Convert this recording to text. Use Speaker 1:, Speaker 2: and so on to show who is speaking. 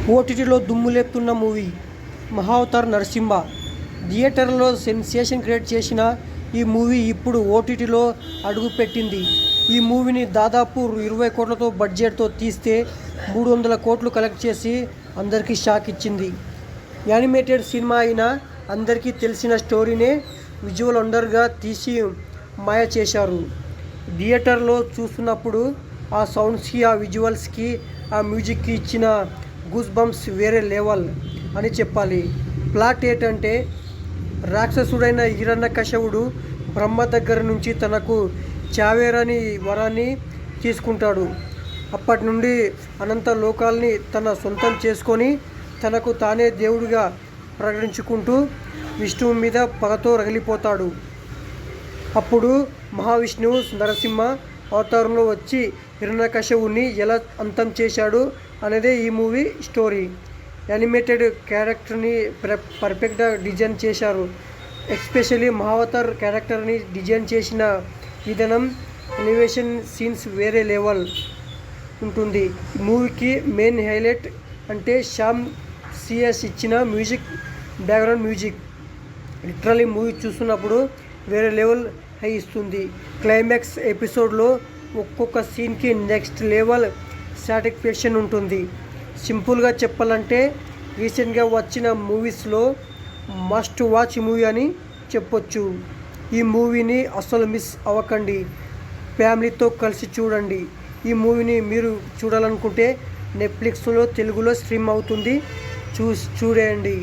Speaker 1: ఓటీటీలో దుమ్ము లేపుతున్న మూవీ మహావతార్ నరసింహ. థియేటర్లో సెన్సేషన్ క్రియేట్ చేసిన ఈ మూవీ ఇప్పుడు ఓటీటీలో అడుగుపెట్టింది. ఈ మూవీని దాదాపు 20 కోట్లతో బడ్జెట్తో తీస్తే 300 కోట్లు కలెక్ట్ చేసి అందరికీ షాక్ ఇచ్చింది. యానిమేటెడ్ సినిమా అయినా అందరికీ తెలిసిన స్టోరీనే విజువల్ వండర్గా తీసి మాయ చేశారు. థియేటర్లో చూస్తున్నప్పుడు ఆ సౌండ్స్కి, ఆ విజువల్స్కి, ఆ మ్యూజిక్కి ఇచ్చిన గూస్ బంప్స్ వేరే లెవెల్ అని చెప్పాలి. ప్లాట్ ఏంటంటే, రాక్షసుడైన హిరణ్యకశిపుడు బ్రహ్మ దగ్గర నుంచి తనకు చావేరని వరాన్ని తీసుకుంటాడు. అప్పటి నుండి అనంత లోకాల్ని తన సొంతం చేసుకొని తనకు తానే దేవుడిగా ప్రకటించుకుంటూ విష్ణువు మీద పగతో రగిలిపోతాడు. అప్పుడు మహావిష్ణువు నరసింహ అవతారంలో వచ్చి హిరణ్యకశిపుడిని ఎలా అంతం చేశాడు అనేదే ఈ మూవీ స్టోరీ. యానిమేటెడ్ క్యారెక్టర్ని పర్ఫెక్ట్గా డిజైన్ చేశారు. ఎస్పెషల్లీ మహావతార్ క్యారెక్టర్ని డిజైన్ చేసిన విధానం, ఎలివేషన్ సీన్స్ వేరే లెవెల్ ఉంటుంది. ఈ మూవీకి మెయిన్ హైలైట్ అంటే శ్యామ్ సిఎస్ ఇచ్చిన music, background music. Literally movie చూస్తున్నప్పుడు వేరే లెవెల్ హై ఇస్తుంది. క్లైమాక్స్ ఎపిసోడ్లో ఒక్కొక్క సీన్కి నెక్స్ట్ లెవెల్ సాటిస్ఫాక్షన్ ఉంటుంది. సింపుల్గా చెప్పాలంటే రీసెంట్గా వచ్చిన మూవీస్లో మస్ట్ వాచ్ మూవీ అని చెప్పొచ్చు. ఈ మూవీని అస్సలు మిస్ అవ్వకండి, ఫ్యామిలీతో కలిసి చూడండి. ఈ మూవీని మీరు చూడాలనుకుంటే నెట్ఫ్లిక్స్లో తెలుగులో స్ట్రీమ్ అవుతుంది, చూడండి.